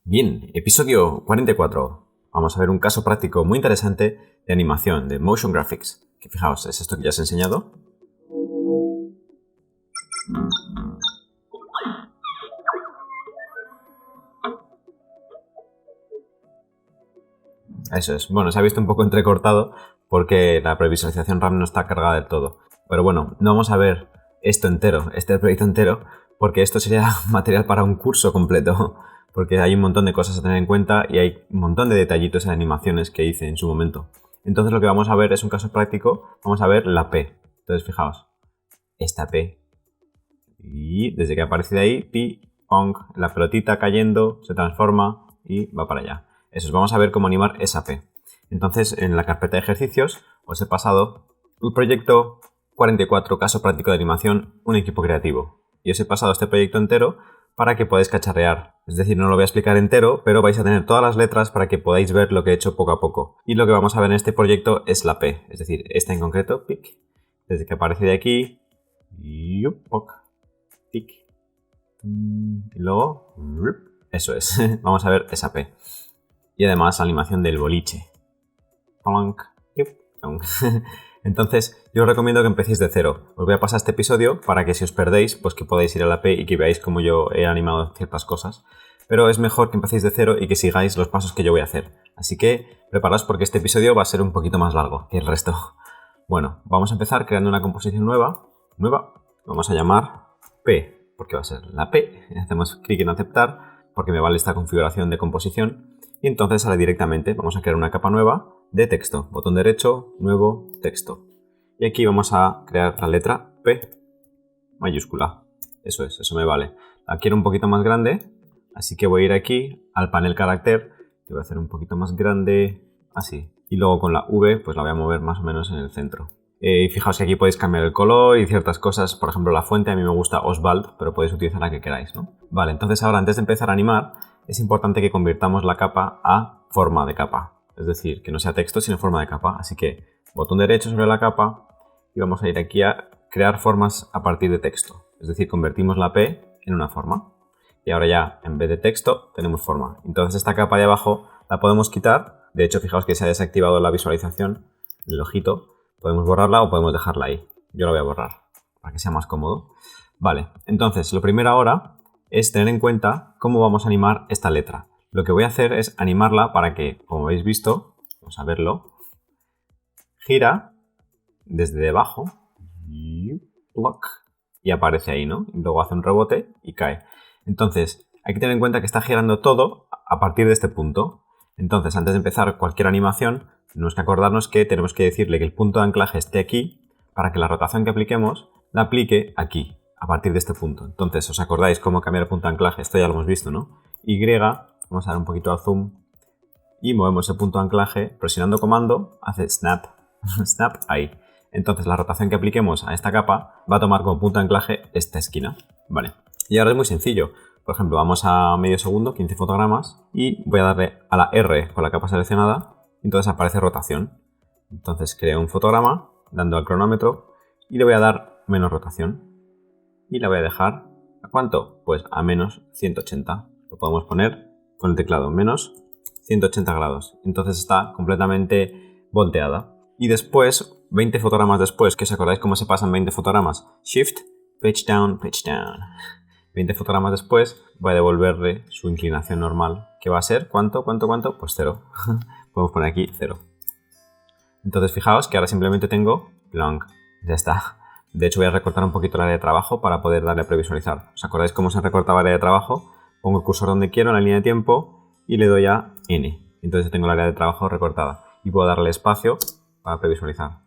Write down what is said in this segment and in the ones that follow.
Bien, episodio 44. Vamos a ver un caso práctico muy interesante de animación, de motion graphics. Que fijaos, es esto que ya os he enseñado. Eso es. Bueno, se ha visto un poco entrecortado porque la previsualización RAM no está cargada del todo. Pero bueno, no vamos a ver esto entero, este proyecto entero, porque esto sería material para un curso completo. Porque hay un montón de cosas a tener en cuenta y hay un montón de detallitos en animaciones que hice en su momento. Entonces lo que vamos a ver es un caso práctico. Vamos a ver la P. Entonces fijaos, esta P. Y desde que aparece de ahí, pi, pong, la pelotita cayendo, se transforma y va para allá. Eso es, vamos a ver cómo animar esa P. Entonces, en la carpeta de ejercicios os he pasado el proyecto 44, caso práctico de animación, un equipo creativo. Y os he pasado este proyecto entero para que podáis cacharrear. Es decir, no lo voy a explicar entero, pero vais a tener todas las letras para que podáis ver lo que he hecho poco a poco. Y lo que vamos a ver en este proyecto es la P, es decir, esta en concreto, pic, desde que aparece de aquí, yupoc, tic, y luego, eso es, vamos a ver esa P. Y además la animación del boliche. Entonces, yo os recomiendo que empecéis de cero. Os voy a pasar este episodio para que si os perdéis, pues que podáis ir a la P y que veáis cómo yo he animado ciertas cosas. Pero es mejor que empecéis de cero y que sigáis los pasos que yo voy a hacer. Así que preparaos porque este episodio va a ser un poquito más largo que el resto. Bueno, vamos a empezar creando una composición nueva. Vamos a llamar P, porque va a ser la P. Hacemos clic en aceptar porque me vale esta configuración de composición. Y entonces sale directamente. Vamos a crear una capa nueva de texto. Botón derecho, nuevo, texto. Y aquí vamos a crear la letra P mayúscula. Eso es, eso me vale. La quiero un poquito más grande, así que voy a ir aquí al panel carácter. Y voy a hacer un poquito más grande, así. Y luego con la V, pues la voy a mover más o menos en el centro. Y fijaos que aquí podéis cambiar el color y ciertas cosas. Por ejemplo, la fuente a mí me gusta Oswald, pero podéis utilizar la que queráis, ¿no? Vale, entonces ahora antes de empezar a animar, es importante que convirtamos la capa a forma de capa. Es decir, que no sea texto, sino forma de capa. Así que botón derecho sobre la capa y vamos a ir aquí a crear formas a partir de texto. Es decir, convertimos la P en una forma. Y ahora ya, en vez de texto, tenemos forma. Entonces esta capa de abajo la podemos quitar. De hecho, fijaos que se ha desactivado la visualización, el ojito. Podemos borrarla o podemos dejarla ahí. Yo la voy a borrar para que sea más cómodo. Vale, entonces lo primero ahora es tener en cuenta cómo vamos a animar esta letra. Lo que voy a hacer es animarla para que, como habéis visto, vamos a verlo, gira desde debajo y aparece ahí, ¿no? Y luego hace un rebote y cae. Entonces, hay que tener en cuenta que está girando todo a partir de este punto. Entonces, antes de empezar cualquier animación, tenemos que acordarnos que tenemos que decirle que el punto de anclaje esté aquí para que la rotación que apliquemos la aplique aquí, a partir de este punto. Entonces, ¿os acordáis cómo cambiar el punto de anclaje? Esto ya lo hemos visto, ¿no? Y, vamos a dar un poquito al zoom y movemos el punto de anclaje, presionando comando, hace snap, snap ahí. Entonces, la rotación que apliquemos a esta capa va a tomar como punto de anclaje esta esquina. Vale. Y ahora es muy sencillo. Por ejemplo, vamos a medio segundo, 15 fotogramas, y voy a darle a la R con la capa seleccionada, entonces aparece rotación. Entonces creo un fotograma, dando al cronómetro, y le voy a dar menos rotación. Y la voy a dejar, ¿a cuánto? Pues a menos 180. Lo podemos poner con el teclado, menos 180 grados. Entonces está completamente volteada. Y después, 20 fotogramas después, que os acordáis cómo se pasan 20 fotogramas, Shift, Page Down, Page Down. 20 fotogramas después voy a devolverle su inclinación normal, que va a ser, ¿cuánto? Pues 0. Podemos poner aquí 0. Entonces fijaos que ahora simplemente tengo blank. Ya está. De hecho voy a recortar un poquito el área de trabajo para poder darle a previsualizar. ¿Os acordáis cómo se recortaba el área de trabajo? Pongo el cursor donde quiero en la línea de tiempo y le doy a N. Entonces tengo el área de trabajo recortada. Y puedo darle espacio para previsualizar.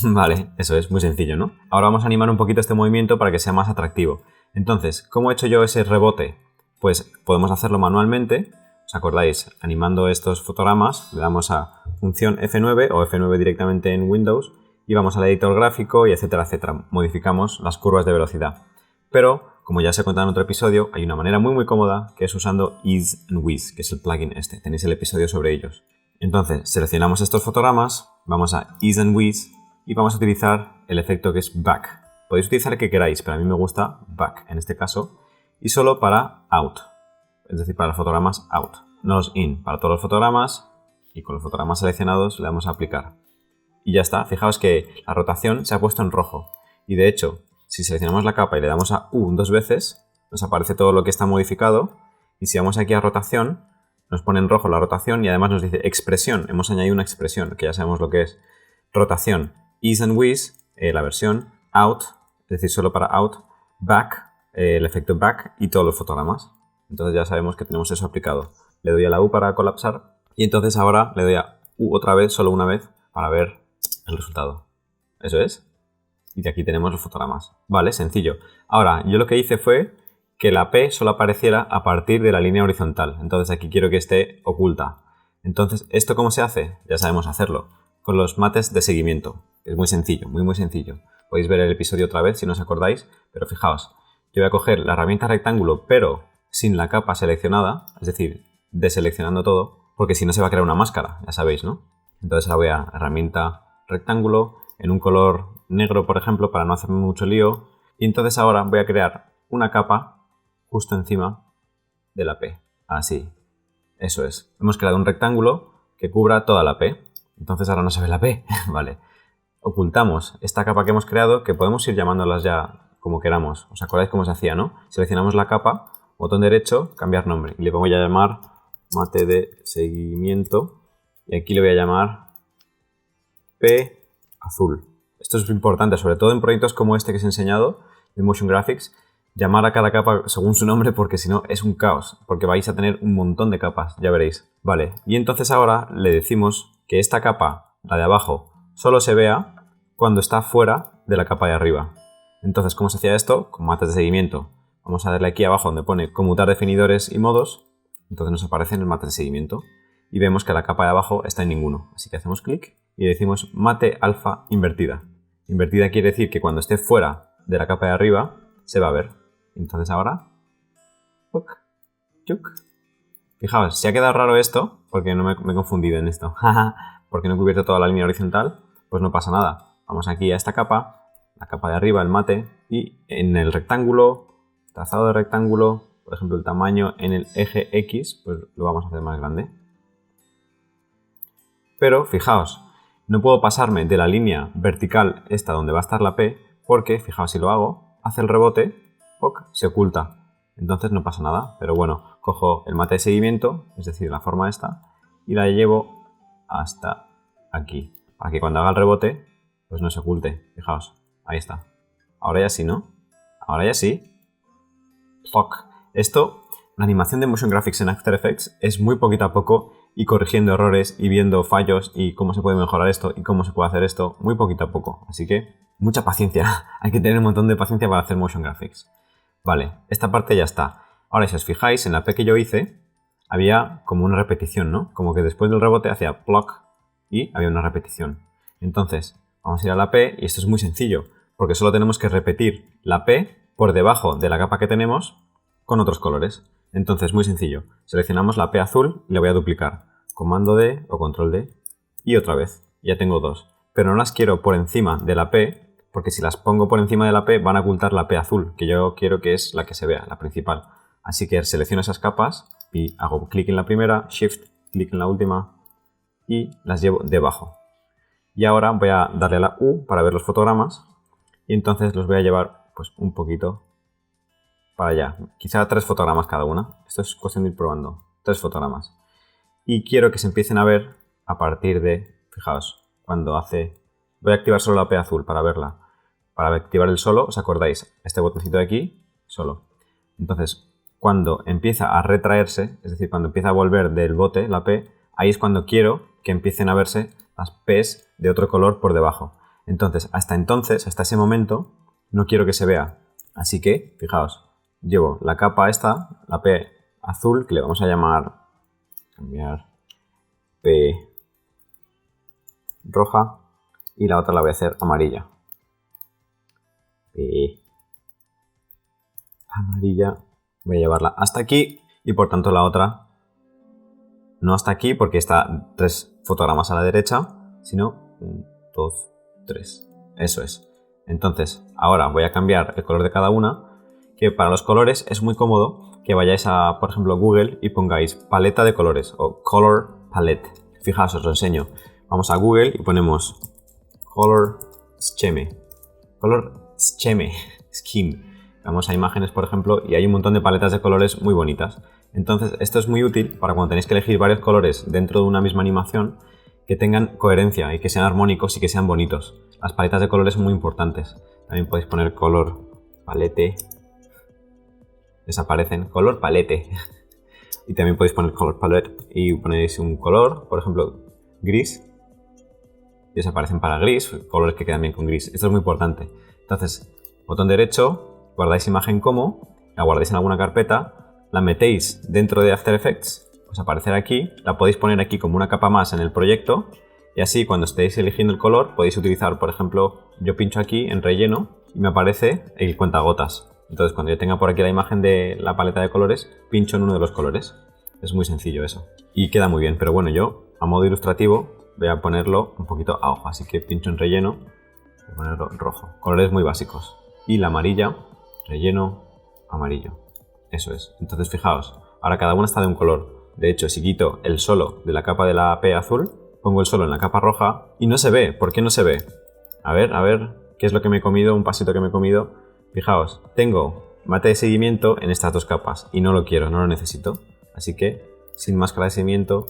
Vale, eso es muy sencillo, ¿no? Ahora vamos a animar un poquito este movimiento para que sea más atractivo. Entonces, ¿cómo he hecho yo ese rebote? Pues podemos hacerlo manualmente. ¿Os acordáis? Animando estos fotogramas, le damos a función F9 o F9 directamente en Windows y vamos al editor gráfico y etcétera, etcétera. Modificamos las curvas de velocidad. Pero, como ya os he contado en otro episodio, hay una manera muy cómoda que es usando Ease and Wiz, que es el plugin este. Tenéis el episodio sobre ellos. Entonces, seleccionamos estos fotogramas, vamos a Ease and Wiz y vamos a utilizar el efecto que es Back. Podéis utilizar el que queráis, pero a mí me gusta Back en este caso. y solo para out, es decir, para los fotogramas out, no los in, para todos los fotogramas, y con los fotogramas seleccionados le damos a aplicar. Y ya está, fijaos que la rotación se ha puesto en rojo, y de hecho, si seleccionamos la capa y le damos a U 2 veces, nos aparece todo lo que está modificado, y si vamos aquí a rotación, nos pone en rojo la rotación y además nos dice expresión, hemos añadido una expresión, que ya sabemos lo que es. Rotación, ease and whiz, la versión, out, es decir, solo para out, back, el efecto back y todos los fotogramas. Entonces ya sabemos que tenemos eso aplicado. Le doy a la U para colapsar y entonces ahora le doy a U otra vez, solo una vez, para ver el resultado. Eso es. Y de aquí tenemos los fotogramas. Vale, sencillo. Ahora, yo lo que hice fue que la P solo apareciera a partir de la línea horizontal. Entonces aquí quiero que esté oculta. Entonces, ¿esto cómo se hace? Ya sabemos hacerlo. Con los mates de seguimiento. Es muy sencillo, muy sencillo. Podéis ver el episodio otra vez si no os acordáis, pero fijaos. Yo voy a coger la herramienta rectángulo, pero sin la capa seleccionada, es decir, deseleccionando todo, porque si no se va a crear una máscara, ya sabéis, ¿no? Entonces ahora voy a herramienta rectángulo, en un color negro, por ejemplo, para no hacerme mucho lío. Y entonces ahora voy a crear una capa justo encima de la P. Así. Eso es. Hemos creado un rectángulo que cubra toda la P. Entonces ahora no se ve la P. Vale. Ocultamos esta capa que hemos creado, que podemos ir llamándolas ya como queramos. ¿Os acordáis cómo se hacía, no? Seleccionamos la capa, botón derecho, cambiar nombre. Y le voy a llamar mate de seguimiento. Y aquí le voy a llamar P azul. Esto es importante, sobre todo en proyectos como este que os he enseñado, de Motion Graphics, llamar a cada capa según su nombre porque si no es un caos, porque vais a tener un montón de capas, ya veréis. Vale, y entonces ahora le decimos que esta capa, la de abajo, solo se vea cuando está fuera de la capa de arriba. Entonces, ¿cómo se hacía esto? Con mates de seguimiento. Vamos a darle aquí abajo donde pone conmutar definidores y modos, entonces nos aparece en el mate de seguimiento y vemos que la capa de abajo está en ninguno. Así que hacemos clic y decimos mate alfa invertida. Invertida quiere decir que cuando esté fuera de la capa de arriba se va a ver. Entonces ahora, fijaos, si ha quedado raro esto, porque no me he confundido en esto, porque no he cubierto toda la línea horizontal, pues no pasa nada. Vamos aquí a esta capa, la capa de arriba, el mate, y en el rectángulo, trazado de rectángulo, por ejemplo el tamaño en el eje X, pues lo vamos a hacer más grande. Pero fijaos, no puedo pasarme de la línea vertical esta donde va a estar la P, porque, fijaos, si lo hago, hace el rebote, se oculta. Entonces no pasa nada, pero bueno, cojo el mate de seguimiento, es decir, la forma esta, y la llevo hasta aquí, para que cuando haga el rebote, pues no se oculte. Fijaos, ahí está. Ahora ya sí, ¿no? Ahora ya sí. Esto, la animación de Motion Graphics en After Effects es muy poquito a poco y corrigiendo errores y viendo fallos y cómo se puede mejorar esto y cómo se puede hacer esto muy poquito a poco. Así que mucha paciencia. Hay que tener un montón de paciencia para hacer Motion Graphics. Vale, esta parte ya está. Ahora, si os fijáis, en la P que yo hice, había como una repetición, ¿no? Como que después del rebote hacía ploc y había una repetición. Entonces, vamos a ir a la P y esto es muy sencillo, porque solo tenemos que repetir la P por debajo de la capa que tenemos con otros colores. Entonces, muy sencillo. Seleccionamos la P azul y la voy a duplicar. Comando D o control D y otra vez. Ya tengo dos. Pero no las quiero por encima de la P, porque si las pongo por encima de la P van a ocultar la P azul, que yo quiero que es la que se vea, la principal. Así que selecciono esas capas y hago clic en la primera, Shift, clic en la última y las llevo debajo. Y ahora voy a darle a la U para ver los fotogramas y entonces los voy a llevar pues un poquito para allá. Quizá 3 fotogramas cada una. Esto es cuestión de ir probando. 3 fotogramas. Y quiero que se empiecen a ver a partir de, fijaos, cuando hace... Voy a activar solo la P azul para verla. Para activar el solo, ¿os acordáis? Este botoncito de aquí, solo. Entonces, cuando empieza a retraerse, es decir, cuando empieza a volver del bote, la P, ahí es cuando quiero que empiecen a verse las P's de otro color por debajo. Entonces, hasta ese momento, no quiero que se vea. Así que, fijaos, llevo la capa esta, la P azul, que le vamos a llamar, cambiar, P roja, y la otra la voy a hacer amarilla. Amarilla, voy a llevarla hasta aquí y por tanto la otra no hasta aquí porque está 3 fotogramas a la derecha, sino 1, 2, 3. Eso es. Entonces, ahora voy a cambiar el color de cada una que para los colores es muy cómodo que vayáis a, por ejemplo, Google y pongáis paleta de colores o color palette. Fijaos, os lo enseño. Vamos a Google y ponemos color scheme. Color scheme. Vamos a imágenes, por ejemplo, y hay un montón de paletas de colores muy bonitas. Entonces, esto es muy útil para cuando tenéis que elegir varios colores dentro de una misma animación que tengan coherencia y que sean armónicos y que sean bonitos. Las paletas de colores son muy importantes. También podéis poner color palette. Desaparecen. Color palette. Y también podéis poner color palette y ponéis un color, por ejemplo, gris. Y desaparecen para gris, colores que quedan bien con gris. Esto es muy importante. Entonces, botón derecho, guardáis imagen como, la guardáis en alguna carpeta, la metéis dentro de After Effects, os aparecerá aquí, la podéis poner aquí como una capa más en el proyecto y así cuando estéis eligiendo el color podéis utilizar, por ejemplo, yo pincho aquí en relleno y me aparece el cuentagotas. Entonces cuando yo tenga por aquí la imagen de la paleta de colores, pincho en uno de los colores. Es muy sencillo eso. Y queda muy bien, pero bueno, yo a modo ilustrativo voy a ponerlo un poquito a ojo, así que pincho en relleno, voy a ponerlo rojo. Colores muy básicos. Y la amarilla, relleno, amarillo. Eso es. Entonces fijaos, ahora cada una está de un color. De hecho, si quito el solo de la capa de la AP azul, pongo el solo en la capa roja y no se ve. ¿Por qué no se ve? A ver, ¿qué es lo que me he comido? Un pasito que me he comido. Fijaos, tengo mate de seguimiento en estas dos capas y no lo quiero, no lo necesito. Así que sin máscara de seguimiento,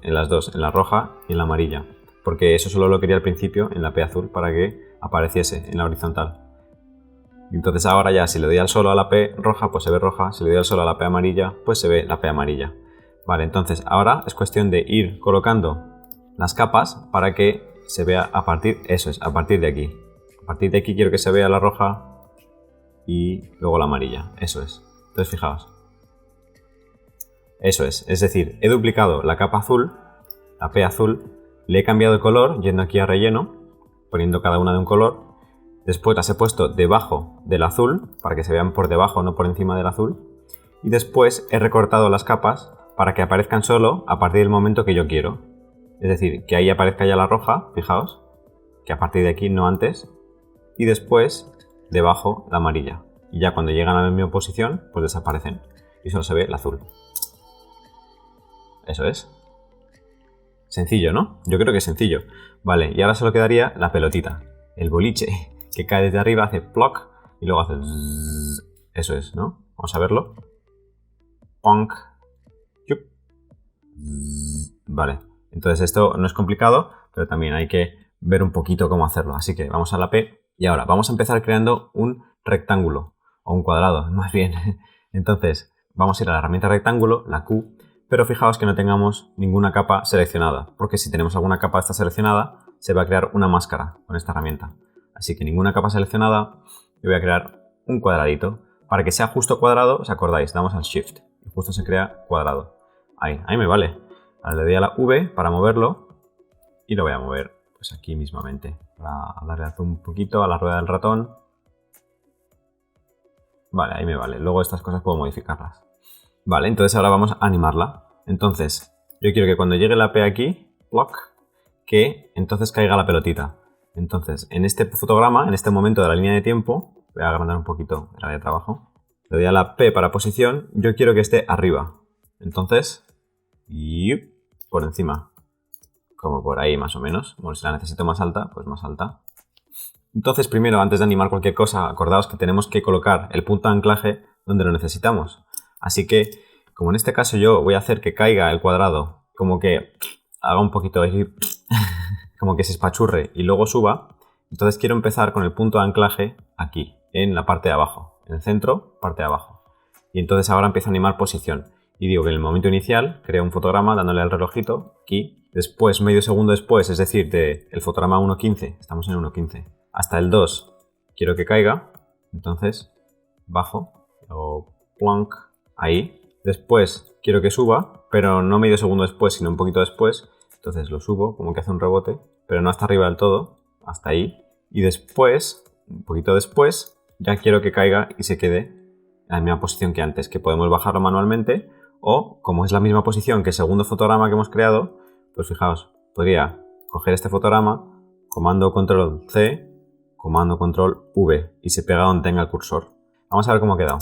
en las dos, en la roja y en la amarilla. Porque eso solo lo quería al principio en la P azul para que apareciese en la horizontal. Entonces ahora ya si le doy al solo a la P roja, pues se ve roja. Si le doy al solo a la P amarilla, pues se ve la P amarilla. Vale, entonces ahora es cuestión de ir colocando las capas para que se vea a partir, eso es, a partir de aquí. A partir de aquí quiero que se vea la roja y luego la amarilla, eso es. Entonces fijaos. Eso es decir, he duplicado la capa azul, la P azul, le he cambiado el color yendo aquí a relleno, poniendo cada una de un color. Después las he puesto debajo del azul, para que se vean por debajo, no por encima del azul. Y después he recortado las capas para que aparezcan solo a partir del momento que yo quiero. Es decir, que ahí aparezca ya la roja, fijaos, que a partir de aquí, no antes. Y después, debajo, la amarilla. Y ya cuando llegan a la misma posición, pues desaparecen. Y solo se ve el azul. Eso es. Sencillo, ¿no? Yo creo que es sencillo. Vale, y ahora solo quedaría la pelotita, el boliche, que cae desde arriba, hace ploc y luego hace zzz. Eso es, ¿no? Vamos a verlo. Punk. Chup. Vale, entonces esto no es complicado, pero también hay que ver un poquito cómo hacerlo. Así que vamos a la P y ahora vamos a empezar creando un rectángulo, o un cuadrado, más bien. Entonces vamos a ir a la herramienta rectángulo, la Q, pero fijaos que no tengamos ninguna capa seleccionada, porque si tenemos alguna capa esta seleccionada, se va a crear una máscara con esta herramienta. Así que ninguna capa seleccionada, yo voy a crear un cuadradito. Para que sea justo cuadrado, ¿os acordáis? Damos al Shift y justo se crea cuadrado. Ahí me vale. Ahora le doy a la V para moverlo y lo voy a mover pues aquí mismamente. Para darle zoom un poquito a la rueda del ratón. Vale, ahí me vale. Luego estas cosas puedo modificarlas. Vale, entonces ahora vamos a animarla. Entonces, yo quiero que cuando llegue la P aquí, block, que entonces caiga la pelotita. Entonces, en este fotograma, en este momento de la línea de tiempo, voy a agrandar un poquito el área de trabajo. Le doy a la P para posición, yo quiero que esté arriba. Entonces, y por encima. Como por ahí más o menos. Bueno, si la necesito más alta, pues más alta. Entonces, primero, antes de animar cualquier cosa, acordaos que tenemos que colocar el punto de anclaje donde lo necesitamos. Así que, como en este caso yo voy a hacer que caiga el cuadrado, como que haga un poquito así, como que se espachurre y luego suba, entonces quiero empezar con el punto de anclaje aquí, en la parte de abajo, en el centro, parte de abajo. Y entonces ahora empiezo a animar posición. Y digo que en el momento inicial creo un fotograma dándole al relojito aquí, después, medio segundo después, es decir, del fotograma 1.15, estamos en 1.15, hasta el 2 quiero que caiga, entonces bajo, o plonk, ahí. Después quiero que suba, pero no medio segundo después, sino un poquito después. Entonces lo subo, como que hace un rebote, pero no hasta arriba del todo, hasta ahí. Y después, un poquito después, ya quiero que caiga y se quede en la misma posición que antes, que podemos bajarlo manualmente, o como es la misma posición que el segundo fotograma que hemos creado, pues fijaos, podría coger este fotograma, comando control C, comando control V y se pega donde tenga el cursor. Vamos a ver cómo ha quedado.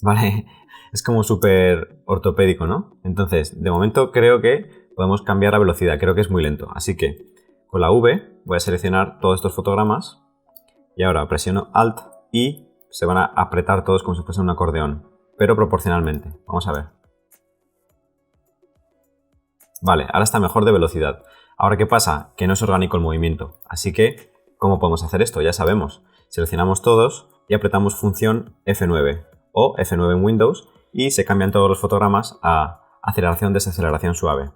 Vale, es como súper ortopédico, ¿no? Entonces, de momento creo que podemos cambiar la velocidad, creo que es muy lento. Así que con la V voy a seleccionar todos estos fotogramas y ahora presiono Alt y se van a apretar todos como si fuese un acordeón, pero proporcionalmente. Vamos a ver. Vale, ahora está mejor de velocidad. Ahora, ¿qué pasa? Que no es orgánico el movimiento. Así que, ¿cómo podemos hacer esto? Ya sabemos. Seleccionamos todos y apretamos función F9 o F9 en Windows y se cambian todos los fotogramas a aceleración-desaceleración suave.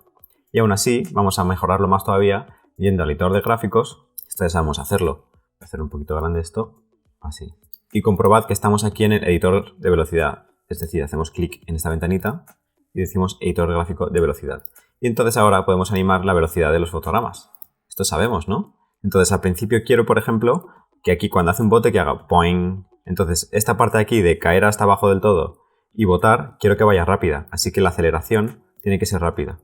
Y aún así, vamos a mejorarlo más todavía yendo al editor de gráficos. Esto ya sabemos hacerlo. Voy a hacer un poquito grande esto, así. Y comprobad que estamos aquí en el editor de velocidad. Es decir, hacemos clic en esta ventanita y decimos editor gráfico de velocidad. Y entonces ahora podemos animar la velocidad de los fotogramas. Esto sabemos, ¿no? Entonces al principio quiero, por ejemplo, que aquí cuando hace un bote que haga poing. Entonces esta parte de aquí de caer hasta abajo del todo y botar, quiero que vaya rápida. Así que la aceleración tiene que ser rápida.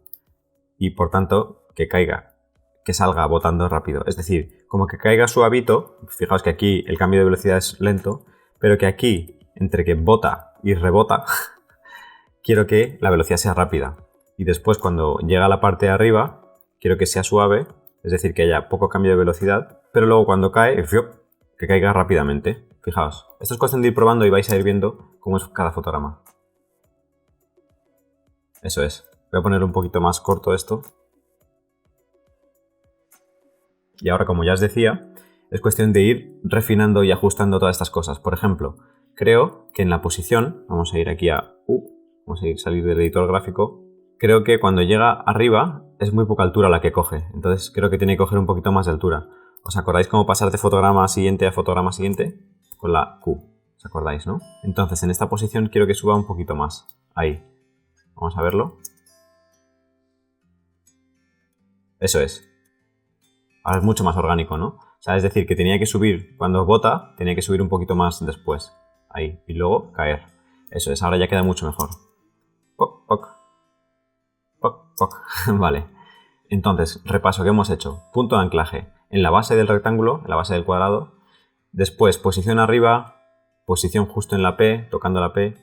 Y por tanto, que caiga, que salga botando rápido. Es decir, como que caiga suavito. Fijaos que aquí el cambio de velocidad es lento, pero que aquí, entre que bota y rebota, quiero que la velocidad sea rápida. Y después cuando llega a la parte de arriba, quiero que sea suave, es decir, que haya poco cambio de velocidad, pero luego cuando cae, que caiga rápidamente. Fijaos, esto es cuestión de ir probando y vais a ir viendo cómo es cada fotograma. Eso es. Voy a poner un poquito más corto esto. Y ahora, como ya os decía, es cuestión de ir refinando y ajustando todas estas cosas. Por ejemplo, creo que en la posición, vamos a ir aquí vamos a salir del editor gráfico. Creo que cuando llega arriba es muy poca altura la que coge, entonces creo que tiene que coger un poquito más de altura. ¿Os acordáis cómo pasar de fotograma siguiente a fotograma siguiente? Con la Q, ¿os acordáis, no? Entonces en esta posición quiero que suba un poquito más. Ahí. Vamos a verlo. Eso es. Ahora es mucho más orgánico, ¿no? O sea, es decir, que tenía que subir cuando bota, tenía que subir un poquito más después. Ahí. Y luego caer. Eso es, ahora ya queda mucho mejor. Poc, poc. Poc, poc. Vale. Entonces, repaso que hemos hecho. Punto de anclaje en la base del rectángulo, en la base del cuadrado. Después, posición arriba, posición justo en la P, tocando la P.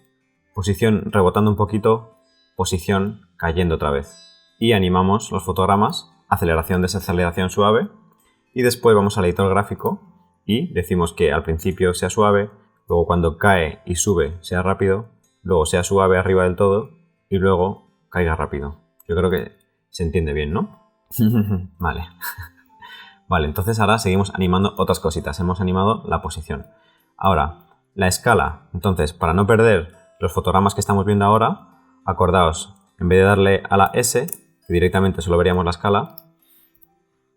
Posición rebotando un poquito, posición cayendo otra vez. Y animamos los fotogramas, aceleración, desaceleración suave. Y después vamos al editor gráfico y decimos que al principio sea suave, luego cuando cae y sube sea rápido, luego sea suave arriba del todo y luego caiga rápido. Yo creo que se entiende bien, ¿no? Vale. Vale, entonces ahora seguimos animando otras cositas. Hemos animado la posición. Ahora, la escala. Entonces, para no perder los fotogramas que estamos viendo ahora, acordaos, en vez de darle a la S, que directamente solo veríamos la escala,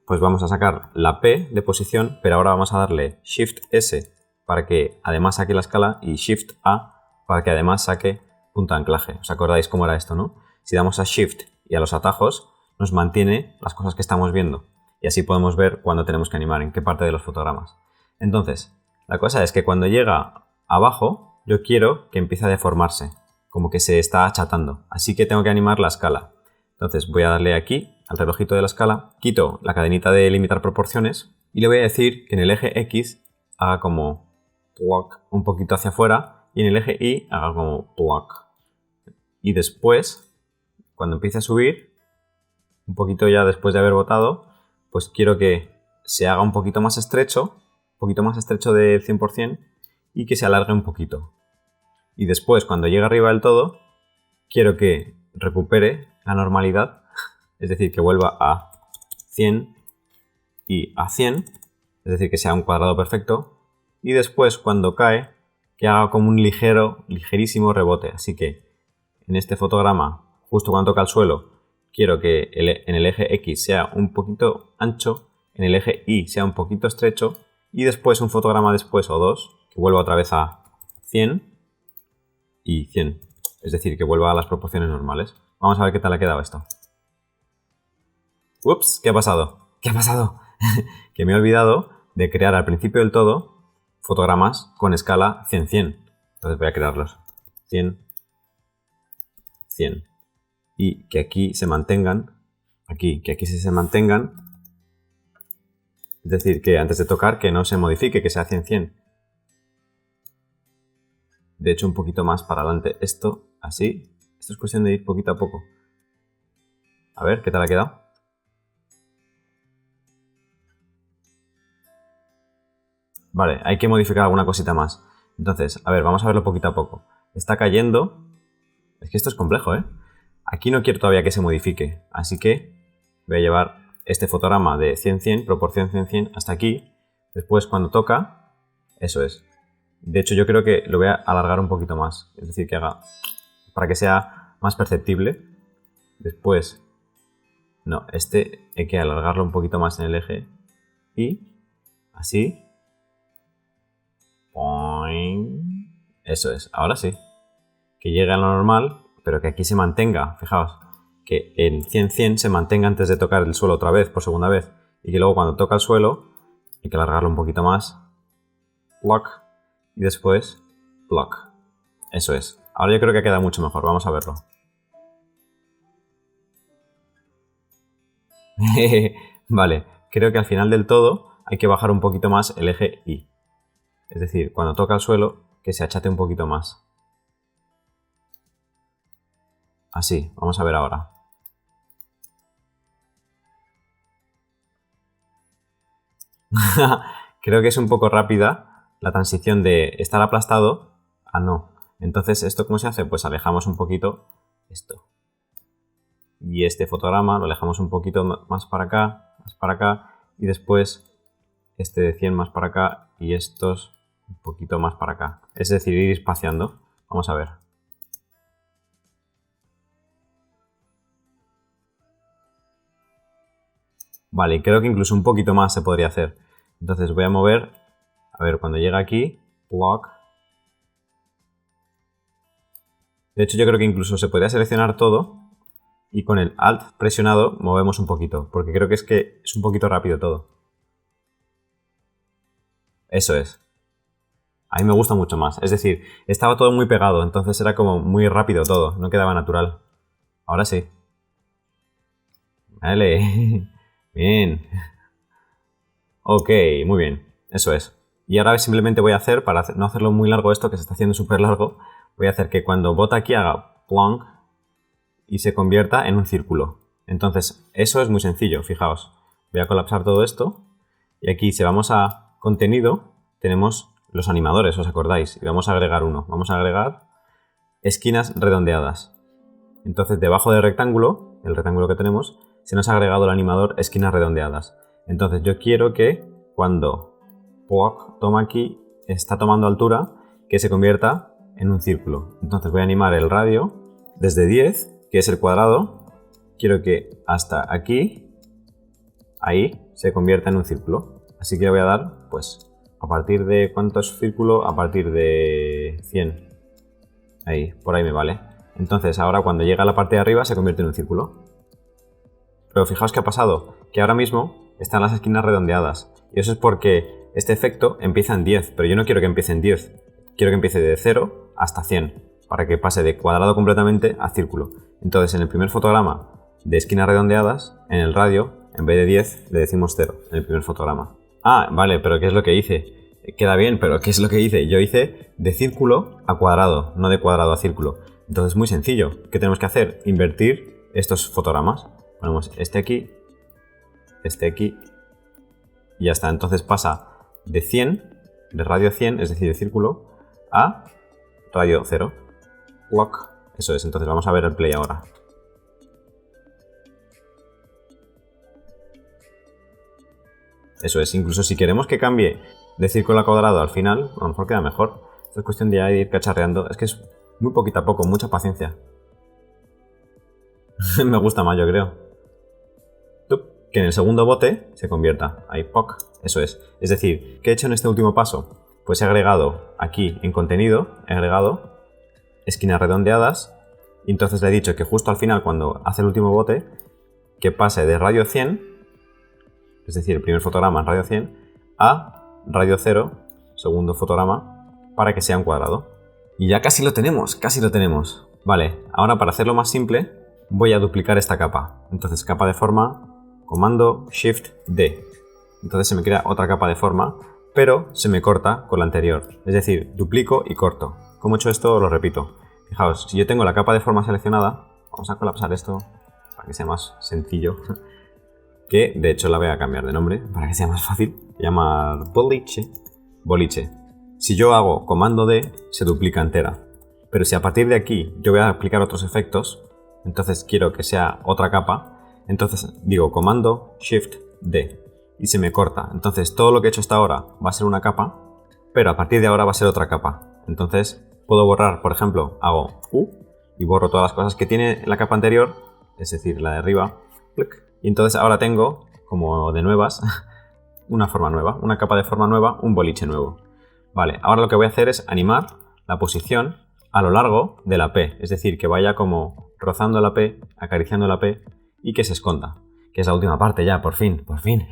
pues vamos a sacar la P de posición, pero ahora vamos a darle Shift S para que además saque la escala y Shift A para que además saque punto de anclaje. ¿Os acordáis cómo era esto, no? Si damos a Shift y a los atajos, nos mantiene las cosas que estamos viendo. Y así podemos ver cuándo tenemos que animar, en qué parte de los fotogramas. Entonces, la cosa es que cuando llega abajo, yo quiero que empiece a deformarse, como que se está achatando. Así que tengo que animar la escala. Entonces voy a darle aquí, al relojito de la escala, quito la cadenita de limitar proporciones y le voy a decir que en el eje X haga como un poquito hacia afuera y en el eje Y haga como y después, cuando empiece a subir, un poquito ya después de haber botado, pues quiero que se haga un poquito más estrecho del 100% y que se alargue un poquito. Y después, cuando llegue arriba del todo, quiero que recupere la normalidad, es decir, que vuelva a 100 y a 100, es decir, que sea un cuadrado perfecto. Y después, cuando cae, que haga como un ligerísimo rebote. Así que en este fotograma, justo cuando toca el suelo, quiero que en el eje X sea un poquito ancho, en el eje Y sea un poquito estrecho y después un fotograma después o dos que vuelva otra vez a 100 y 100. Es decir, que vuelva a las proporciones normales. Vamos a ver qué tal ha quedado esto. Ups, ¿qué ha pasado? ¿Qué ha pasado? Que me he olvidado de crear al principio del todo fotogramas con escala 100-100. Entonces voy a crearlos. 100, 100. Y que aquí se mantengan, que aquí se mantengan Es decir, que antes de tocar que no se modifique, que sea 100-100. De hecho, un poquito más para adelante esto, así. Esto es cuestión de ir poquito a poco. A ver, ¿qué tal ha quedado? Vale, hay que modificar alguna cosita más. Entonces, a ver, vamos a verlo poquito a poco. Está cayendo. Es que esto es complejo, ¿eh? Aquí no quiero todavía que se modifique, así que voy a llevar este fotograma de 100-100, proporción 100-100, hasta aquí. Después, cuando toca, eso es. De hecho, yo creo que lo voy a alargar un poquito más. Es decir, que haga... para que sea más perceptible. Después... no, este hay que alargarlo un poquito más en el eje. Y... así. Eso es, ahora sí. Que llegue a lo normal, pero que aquí se mantenga. Fijaos, que en 100-100 se mantenga antes de tocar el suelo otra vez, por segunda vez. Y que luego cuando toca el suelo, hay que alargarlo un poquito más. Block. Y después, block. Eso es. Ahora yo creo que queda mucho mejor. Vamos a verlo. Vale, creo que al final del todo hay que bajar un poquito más el eje Y. Es decir, cuando toca el suelo, que se achate un poquito más. Así, vamos a ver ahora. Creo que es un poco rápida la transición de estar aplastado a no. Entonces, ¿esto cómo se hace? Pues alejamos un poquito esto. Y este fotograma lo alejamos un poquito más para acá, y después este de 100 más para acá y estos un poquito más para acá. Es decir, ir espaciando. Vamos a ver. Vale, creo que incluso un poquito más se podría hacer. Entonces voy a mover, a ver, cuando llega aquí, block. De hecho, yo creo que incluso se podría seleccionar todo y con el Alt presionado movemos un poquito, porque creo que es un poquito rápido todo. Eso es. A mí me gusta mucho más. Es decir, estaba todo muy pegado, entonces era como muy rápido todo, no quedaba natural. Ahora sí. Vale. Bien. Ok, muy bien. Eso es. Y ahora simplemente voy a hacer, para no hacerlo muy largo esto, que se está haciendo súper largo, voy a hacer que cuando bota aquí haga plonk y se convierta en un círculo. Entonces, eso es muy sencillo, fijaos. Voy a colapsar todo esto y aquí si vamos a contenido, tenemos los animadores, ¿os acordáis? Y vamos a agregar uno. Vamos a agregar esquinas redondeadas. Entonces, debajo del rectángulo, el rectángulo que tenemos, se nos ha agregado el animador esquinas redondeadas. Entonces, yo quiero que cuando Block toma aquí, está tomando altura, que se convierta en un círculo. Entonces, voy a animar el radio desde 10, que es el cuadrado. Quiero que hasta aquí, ahí, se convierta en un círculo. Así que le voy a dar, pues, a partir de ¿cuánto es círculo? A partir de 100. Ahí, por ahí me vale. Entonces ahora cuando llega a la parte de arriba se convierte en un círculo. Pero fijaos qué ha pasado, que ahora mismo están las esquinas redondeadas. Y eso es porque este efecto empieza en 10, pero yo no quiero que empiece en 10. Quiero que empiece de 0 hasta 100, para que pase de cuadrado completamente a círculo. Entonces en el primer fotograma de esquinas redondeadas, en el radio, en vez de 10 le decimos 0, en el primer fotograma. Ah, vale, pero ¿qué es lo que hice? Queda bien, pero ¿qué es lo que hice? Yo hice de círculo a cuadrado, no de cuadrado a círculo. Entonces es muy sencillo. ¿Qué tenemos que hacer? Invertir estos fotogramas. Ponemos este aquí y ya está. Entonces pasa de 100, de radio 100, es decir, de círculo, a radio 0. Block. Eso es, entonces vamos a ver el play ahora. Eso es, incluso si queremos que cambie de círculo a cuadrado al final, a lo mejor queda mejor. Esto es cuestión de ir cacharreando. Es que es muy poquito a poco, mucha paciencia. Me gusta más, yo creo. Que en el segundo bote se convierta. Ahí, POC. Eso es. Es decir, ¿qué he hecho en este último paso? Pues he agregado aquí en contenido, he agregado esquinas redondeadas. Y entonces le he dicho que justo al final, cuando hace el último bote, que pase de radio 100, es decir, el primer fotograma en radio 100, a radio 0, segundo fotograma, para que sea un cuadrado. Y ya casi lo tenemos, casi lo tenemos. Vale, ahora para hacerlo más simple, voy a duplicar esta capa. Entonces, capa de forma, comando Shift D. entonces se me crea otra capa de forma, pero se me corta con la anterior. Es decir, duplico y corto. ¿Cómo he hecho esto? Lo repito. Fijaos, si yo tengo la capa de forma seleccionada, vamos a colapsar esto para que sea más sencillo, que de hecho la voy a cambiar de nombre para que sea más fácil. Llamar boliche. Boliche. Si yo hago comando D, se duplica entera. Pero si a partir de aquí yo voy a aplicar otros efectos, entonces quiero que sea otra capa, entonces digo comando Shift D y se me corta. Entonces todo lo que he hecho hasta ahora va a ser una capa, pero a partir de ahora va a ser otra capa. Entonces puedo borrar, por ejemplo, hago U y borro todas las cosas que tiene la capa anterior, es decir, la de arriba, y entonces ahora tengo, como de nuevas, una forma nueva, una capa de forma nueva, un boliche nuevo. Vale, ahora lo que voy a hacer es animar la posición a lo largo de la P, es decir, que vaya como rozando la P, acariciando la P y que se esconda, que es la última parte ya, por fin, por fin.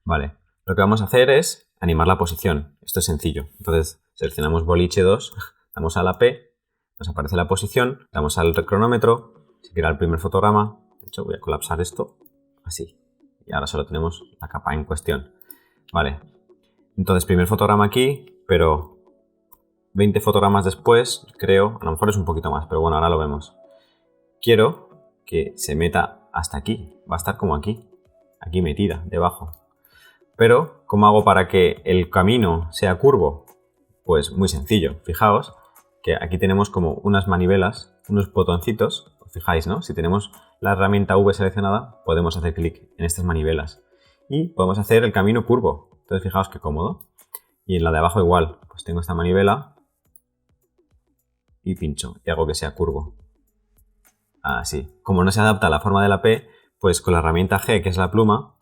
Vale, lo que vamos a hacer es animar la posición, esto es sencillo. Entonces seleccionamos boliche 2, damos a la P, nos aparece la posición, damos al cronómetro, se crea el primer fotograma, de hecho voy a colapsar esto, así, y ahora solo tenemos la capa en cuestión. Vale, entonces primer fotograma aquí, pero 20 fotogramas después, creo, a lo mejor es un poquito más, pero bueno, ahora lo vemos. Quiero que se meta hasta aquí, va a estar como aquí metida, debajo. Pero, ¿cómo hago para que el camino sea curvo? Pues muy sencillo, fijaos que aquí tenemos como unas manivelas, unos botoncitos, os fijáis, ¿no? Si tenemos la herramienta V seleccionada, podemos hacer clic en estas manivelas y podemos hacer el camino curvo. Entonces, fijaos qué cómodo. Y en la de abajo igual, pues tengo esta manivela y pincho y hago que sea curvo. Así. Como no se adapta a la forma de la P, pues con la herramienta G, que es la pluma,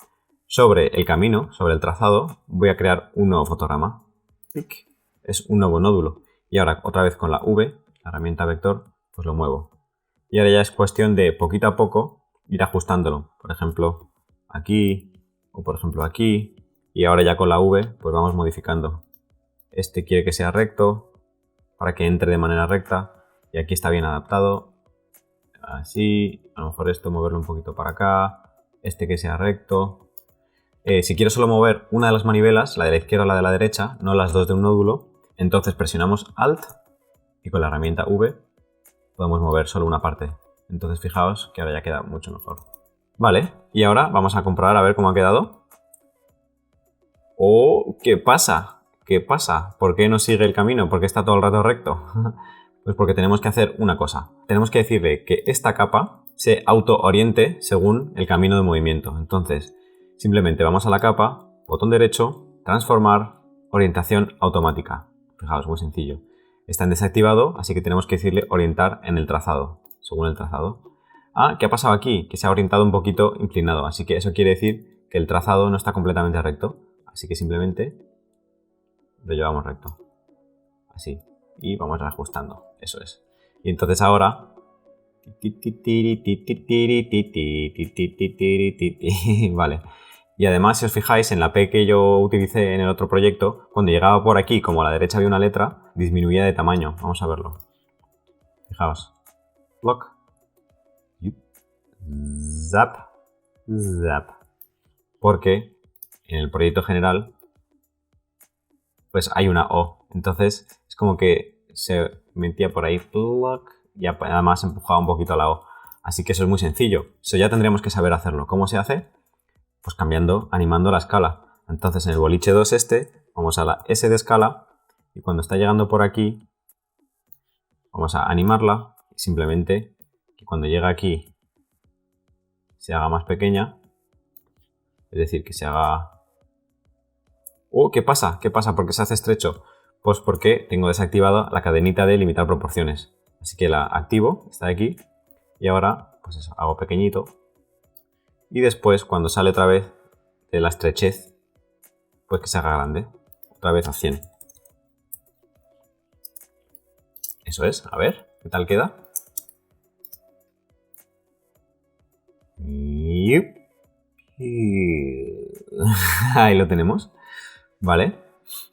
sobre el camino, sobre el trazado, voy a crear un nuevo fotograma. ¡Pic! Es un nuevo nódulo. Y ahora otra vez con la V, la herramienta vector, pues lo muevo. Y ahora ya es cuestión de poquito a poco ir ajustándolo. Por ejemplo, aquí o por ejemplo aquí. Y ahora ya con la V, pues vamos modificando. Este quiere que sea recto, para que entre de manera recta, y aquí está bien adaptado, así, a lo mejor esto moverlo un poquito para acá, este que sea recto. Si quiero solo mover una de las manivelas, la de la izquierda o la de la derecha, no las dos de un nódulo, entonces presionamos Alt y con la herramienta V podemos mover solo una parte. Entonces fijaos que ahora ya queda mucho mejor. Vale, y ahora vamos a comprobar a ver cómo ha quedado. ¡Oh! ¿Qué pasa? ¿Qué pasa? ¿Por qué no sigue el camino? ¿Por qué está todo el rato recto? Pues porque tenemos que hacer una cosa. Tenemos que decirle que esta capa se auto-oriente según el camino de movimiento. Entonces, simplemente vamos a la capa, botón derecho, transformar, orientación automática. Fijaos, muy sencillo. Está en desactivado, así que tenemos que decirle orientar en el trazado, según el trazado. Ah, ¿qué ha pasado aquí? Que se ha orientado un poquito inclinado, así que eso quiere decir que el trazado no está completamente recto. Así que simplemente lo llevamos recto. Así. Y vamos reajustando. Eso es. Y entonces ahora... Vale. Y además, si os fijáis, en la P que yo utilicé en el otro proyecto, cuando llegaba por aquí, como a la derecha había una letra, disminuía de tamaño. Vamos a verlo. Fijaos. Block. Zap. Zap. Porque en el proyecto general pues hay una O. Entonces es como que se metía por ahí y además empujaba un poquito a la O. Así que eso es muy sencillo. Eso ya tendríamos que saber hacerlo. ¿Cómo se hace? Pues cambiando, animando la escala. Entonces en el boliche 2 vamos a la S de escala y cuando está llegando por aquí vamos a animarla y simplemente que cuando llega aquí se haga más pequeña. Es decir, que se haga... ¡Oh! ¿Qué pasa? ¿Qué pasa? ¿Por qué se hace estrecho? Pues porque tengo desactivada la cadenita de limitar proporciones. Así que la activo, está aquí. Y ahora, pues eso, hago pequeñito. Y después, cuando sale otra vez de la estrechez, pues que se haga grande. Otra vez a 100. Eso es. A ver, ¿qué tal queda? Ahí lo tenemos. Vale.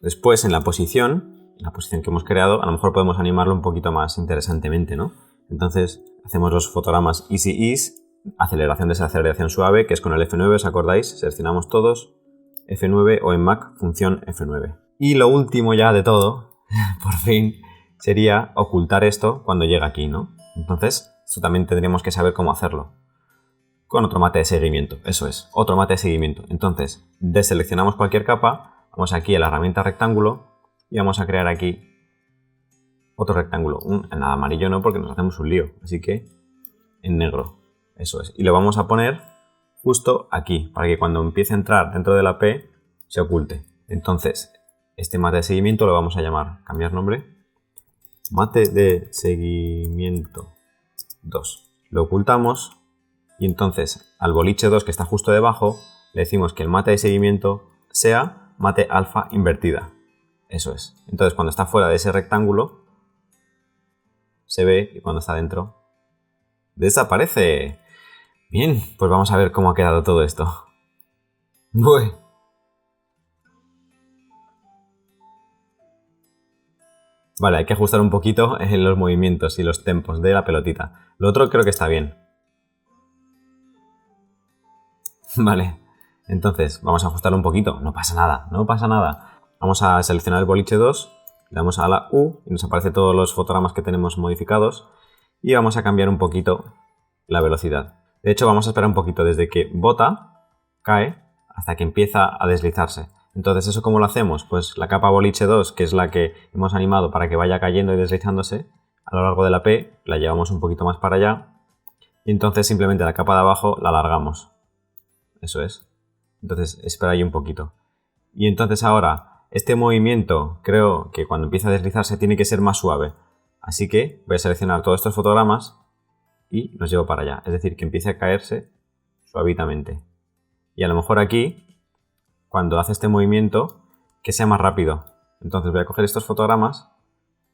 Después en la posición que hemos creado, a lo mejor podemos animarlo un poquito más interesantemente, ¿no? Entonces hacemos los fotogramas Easy Ease, aceleración, desaceleración suave, que es con el F9, ¿os acordáis? Seleccionamos todos, F9 o en Mac función F9. Y lo último ya de todo, por fin, sería ocultar esto cuando llega aquí, ¿no? Entonces, esto también tendríamos que saber cómo hacerlo. Con otro mate de seguimiento, eso es, otro mate de seguimiento. Entonces, deseleccionamos cualquier capa, vamos aquí a la herramienta rectángulo y vamos a crear aquí otro rectángulo. En amarillo no, porque nos hacemos un lío, así que en negro, eso es. Y lo vamos a poner justo aquí, para que cuando empiece a entrar dentro de la P se oculte. Entonces, este mate de seguimiento lo vamos a llamar, cambiar nombre, mate de seguimiento 2. Lo ocultamos y entonces al boliche 2 que está justo debajo le decimos que el mate de seguimiento sea mate alfa invertida. Eso es. Entonces cuando está fuera de ese rectángulo se ve y cuando está dentro desaparece. Bien, pues vamos a ver cómo ha quedado todo esto. Bueno. Vale, hay que ajustar un poquito en los movimientos y los tempos de la pelotita. Lo otro creo que está bien. Vale, entonces vamos a ajustarlo un poquito. No pasa nada, no pasa nada. Vamos a seleccionar el boliche 2, le damos a la U y nos aparecen todos los fotogramas que tenemos modificados y vamos a cambiar un poquito la velocidad. De hecho, vamos a esperar un poquito desde que bota, cae, hasta que empieza a deslizarse. Entonces, ¿eso cómo lo hacemos? Pues la capa boliche 2, que es la que hemos animado para que vaya cayendo y deslizándose, a lo largo de la P la llevamos un poquito más para allá y entonces simplemente la capa de abajo la alargamos. Eso es. Entonces, espera ahí un poquito. Y entonces ahora, este movimiento creo que cuando empieza a deslizarse tiene que ser más suave. Así que voy a seleccionar todos estos fotogramas y los llevo para allá. Es decir, que empiece a caerse suavitamente. Y a lo mejor aquí, cuando hace este movimiento, que sea más rápido. Entonces voy a coger estos fotogramas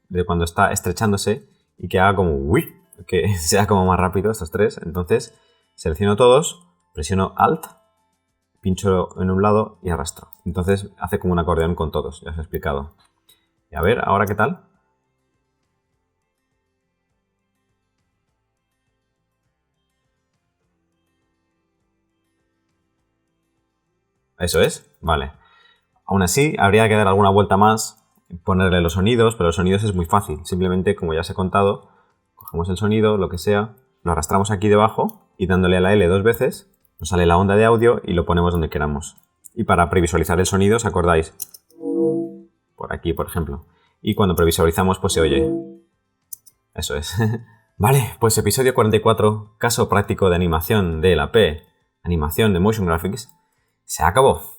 de cuando está estrechándose y que haga como uy, que sea como más rápido estos tres. Entonces selecciono todos, presiono Alt, pincho en un lado y arrastro. Entonces hace como un acordeón con todos, ya os he explicado. Y a ver, ¿ahora qué tal? Eso es, vale. Aún así, habría que dar alguna vuelta más, ponerle los sonidos, pero los sonidos es muy fácil. Simplemente, como ya os he contado, cogemos el sonido, lo que sea, lo arrastramos aquí debajo y dándole a la L 2 veces, nos sale la onda de audio y lo ponemos donde queramos. Y para previsualizar el sonido, ¿os acordáis? Por aquí, por ejemplo. Y cuando previsualizamos, pues se oye. Eso es. Vale, pues episodio 44, caso práctico de animación de la P, animación de Motion Graphics, se acabó.